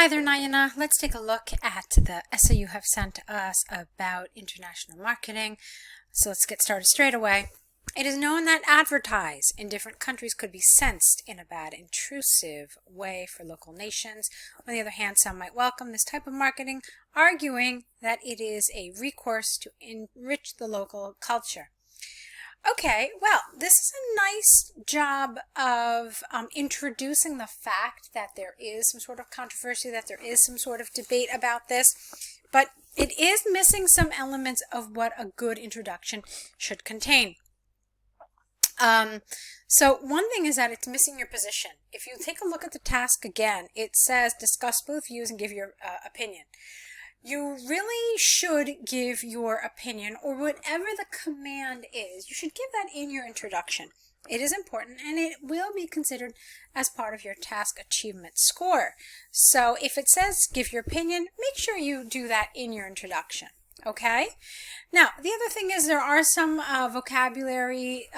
Hi there, Nayana. Let's take a look at the essay you have sent us about international marketing. So let's get started straight away. It is known that advertise in different countries could be sensed in a bad, intrusive way for local nations. On the other hand, some might welcome this type of marketing, arguing that it is a recourse to enrich the local culture. Okay, well, this is a nice job of introducing the fact that there is some sort of controversy, that there is some sort of debate about this, but it is missing some elements of what a good introduction should contain. So one thing is that it's missing your position. If you take a look at the task again, it says discuss both views and give your opinion. You really should give your opinion, or whatever the command is, you should give that in your introduction. It is important, and it will be considered as part of your task achievement score. So if it says give your opinion, make sure you do that in your introduction. Okay? Now, the other thing is there are some vocabulary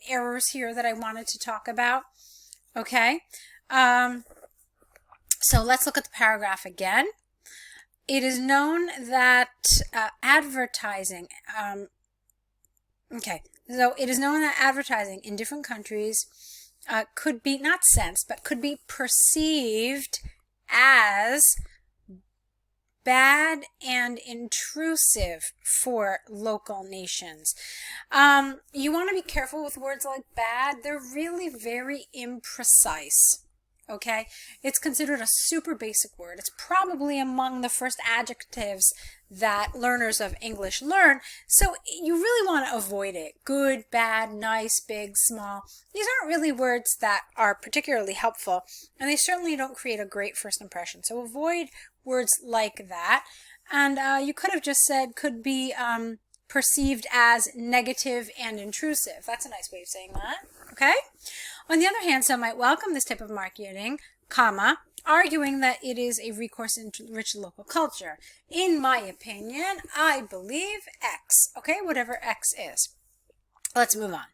errors here that I wanted to talk about. Okay? So let's look at the paragraph again. It is known that advertising, so it is known that advertising in different countries could be not sensed, but could be perceived as bad and intrusive for local nations. You want to be careful with words like bad. They're really very imprecise. Okay, it's considered a super basic word. It's probably among the first adjectives that learners of English learn, so you really want to avoid it. Good, bad, nice, big, small. These aren't really words that are particularly helpful, and they certainly don't create a great first impression. So avoid words like that. And you could have just said could be perceived as negative and intrusive. That's a nice way of saying that. Okay? On the other hand, some might welcome this type of marketing, comma, arguing that it is a recourse into rich local culture. In my opinion, I believe X. Okay, whatever X is. Let's move on.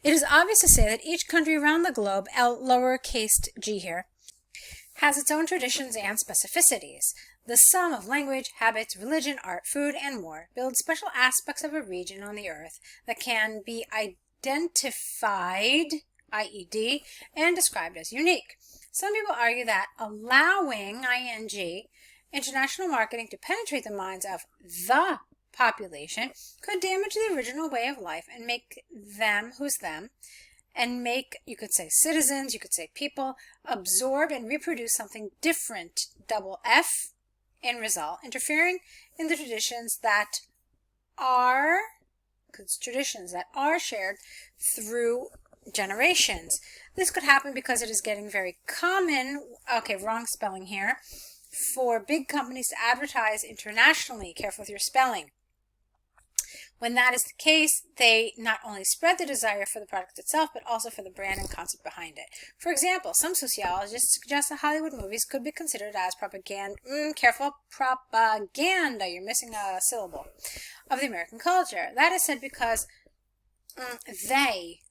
It is obvious to say that each country around the globe, lowercase g here, has its own traditions and specificities. The sum of language, habits, religion, art, food, and more builds special aspects of a region on the earth that can be identified, IED, and described as unique. Some people argue that allowing, ING, international marketing to penetrate the minds of the population could damage the original way of life and make them, who's them, and make, you could say citizens, you could say people, absorb and reproduce something different, double F, in result, interfering in the traditions that are shared through generations. This could happen because it is getting very common, okay, wrong spelling here, for big companies to advertise internationally. Careful with your spelling. When that is the case, they not only spread the desire for the product itself, but also for the brand and concept behind it. For example, some sociologists suggest that Hollywood movies could be considered as propaganda, you're missing a syllable, of the American culture. That is said because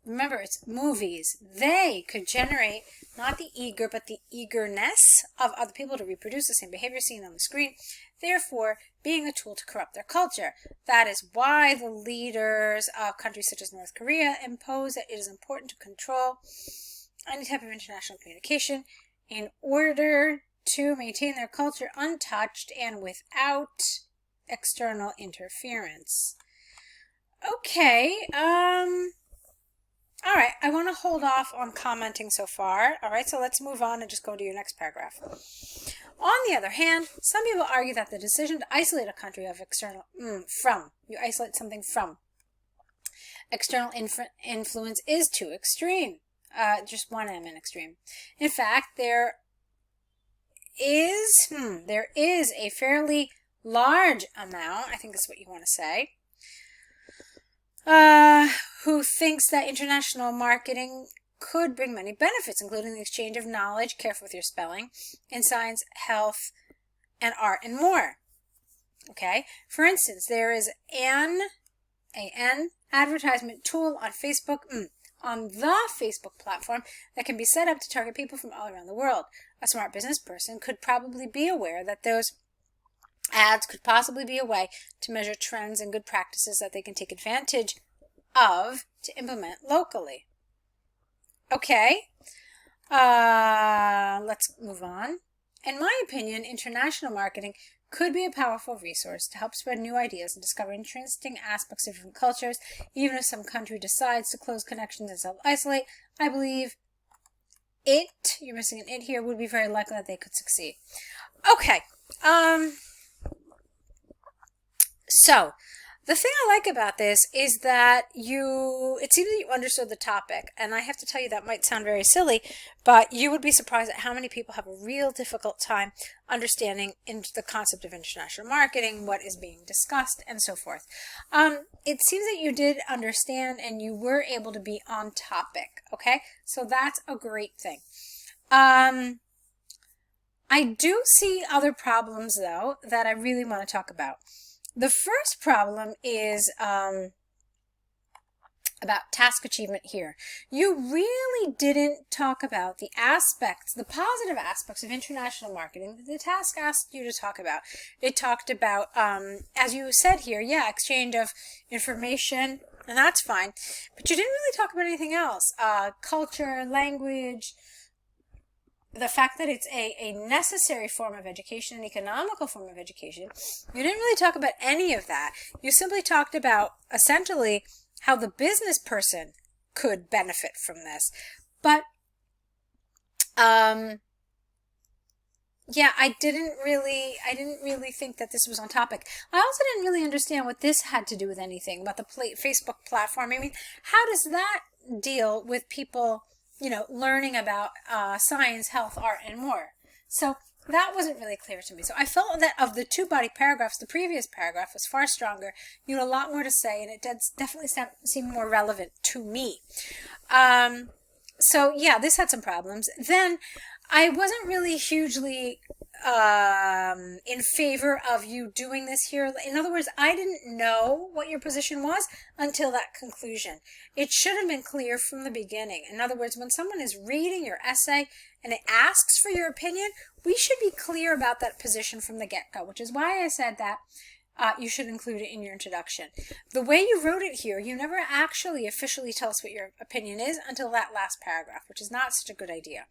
remember it's movies, they could generate not the eager, but the eagerness of other people to reproduce the same behavior seen on the screen, therefore being a tool to corrupt their culture. That is why the leaders of countries such as North Korea impose that it is important to control any type of international communication in order to maintain their culture untouched and without external interference. Okay, all right, I want to hold off on commenting so far. All right, so let's move on and just go to your next paragraph. On the other hand, some people argue that the decision to isolate a country of external, you isolate something from external influence is too extreme. Just one M in extreme. In fact, there is a fairly large amount, I think that's what you want to say, who thinks that international marketing could bring many benefits, including the exchange of knowledge, careful with your spelling, in science, health, and art, and more. Okay? For instance, there is an advertisement tool on Facebook, on the Facebook platform that can be set up to target people from all around the world. a smart business person could probably be aware that those ads could possibly be a way to measure trends and good practices that they can take advantage of to implement locally. Okay, let's move on. In my opinion, international marketing could be a powerful resource to help spread new ideas and discover interesting aspects of different cultures. Even if some country decides to close connections and self-isolate, I believe you're missing an it here, would be very likely that they could succeed. Okay, so the thing I like about this is that it seems that you understood the topic, and I have to tell you that might sound very silly, but you would be surprised at how many people have a real difficult time understanding the concept of international marketing, what is being discussed, and so forth. It seems that you did understand and you were able to be on topic, okay? So that's a great thing. I do see other problems, though, that I really want to talk about. The first problem is about task achievement here. You really didn't talk about the positive aspects of international marketing that the task asked you to talk about. It talked about, as you said here, exchange of information, and that's fine, but you didn't really talk about anything else. Culture, language, the fact that it's a necessary form of education, an economical form of education. You didn't really talk about any of that. You simply talked about, essentially, how the business person could benefit from this. But, I didn't really think that this was on topic. I also didn't really understand what this had to do with anything about the Facebook platform. I mean, how does that deal with people learning about science, health, art, and more? So that wasn't really clear to me. So I felt that of the two body paragraphs, the previous paragraph was far stronger. You had a lot more to say, and it did definitely seem more relevant to me. So yeah, this had some problems. Then I wasn't really hugely in favor of you doing this here. In other words, I didn't know what your position was until that conclusion. It should have been clear from the beginning. In other words, when someone is reading your essay and it asks for your opinion, we should be clear about that position from the get-go, which is why I said that you should include it in your introduction. The way you wrote it here, you never actually officially tell us what your opinion is until that last paragraph, which is not such a good idea.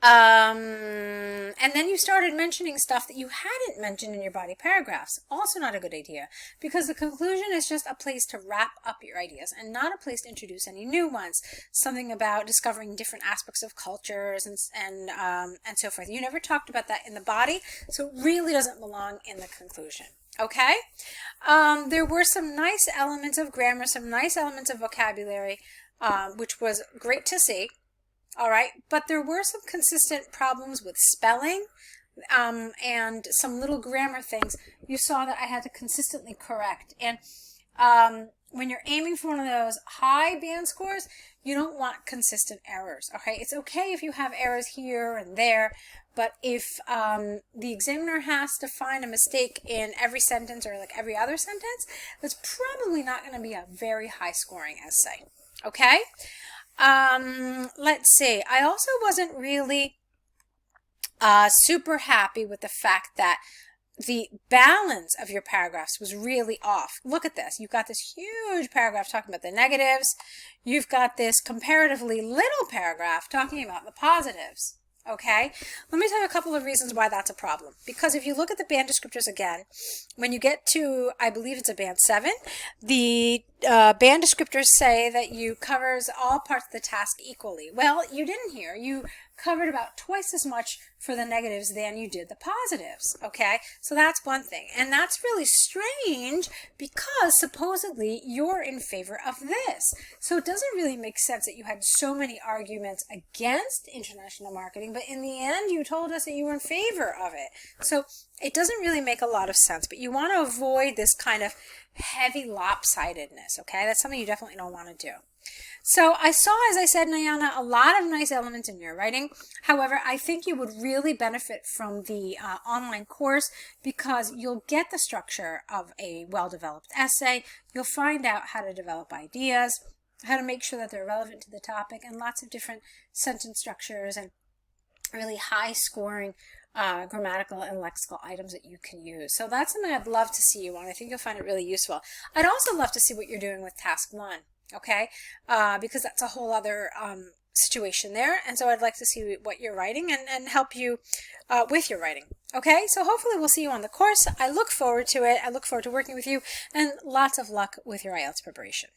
And then you started mentioning stuff that you hadn't mentioned in your body paragraphs. Also not a good idea, because the conclusion is just a place to wrap up your ideas and not a place to introduce any new ones. Something about discovering different aspects of cultures and so forth. You never talked about that in the body, so it really doesn't belong in the conclusion. Okay? There were some nice elements of grammar, some nice elements of vocabulary, which was great to see. All right, but there were some consistent problems with spelling and some little grammar things you saw that I had to consistently correct. And when you're aiming for one of those high band scores, you don't want consistent errors. Okay, it's okay if you have errors here and there, but if the examiner has to find a mistake in every sentence or like every other sentence, that's probably not going to be a very high scoring essay. Okay? Let's see. I also wasn't really super happy with the fact that the balance of your paragraphs was really off. Look at this. You've got this huge paragraph talking about the negatives. You've got this comparatively little paragraph talking about the positives. Okay, let me tell you a couple of reasons why that's a problem. Because if you look at the band descriptors again, when you get to, I believe it's a band 7, the band descriptors say that you covers all parts of the task equally. Well, you didn't here. You covered about twice as much for the negatives than you did the positives. Okay, so that's one thing. And that's really strange because supposedly you're in favor of this. So it doesn't really make sense that you had so many arguments against international marketing, but in the end you told us that you were in favor of it. So it doesn't really make a lot of sense, but you want to avoid this kind of heavy lopsidedness. Okay, that's something you definitely don't want to do. So I saw, as I said, Nayana, a lot of nice elements in your writing. However, I think you would really benefit from the online course because you'll get the structure of a well-developed essay. You'll find out how to develop ideas, how to make sure that they're relevant to the topic, and lots of different sentence structures and really high scoring grammatical and lexical items that you can use. So that's something I'd love to see you on. I think you'll find it really useful. I'd also love to see what you're doing with task 1, okay? Because that's a whole other situation there. And so I'd like to see what you're writing and help you with your writing. Okay, so hopefully we'll see you on the course. I look forward to it. I look forward to working with you, and lots of luck with your IELTS preparation.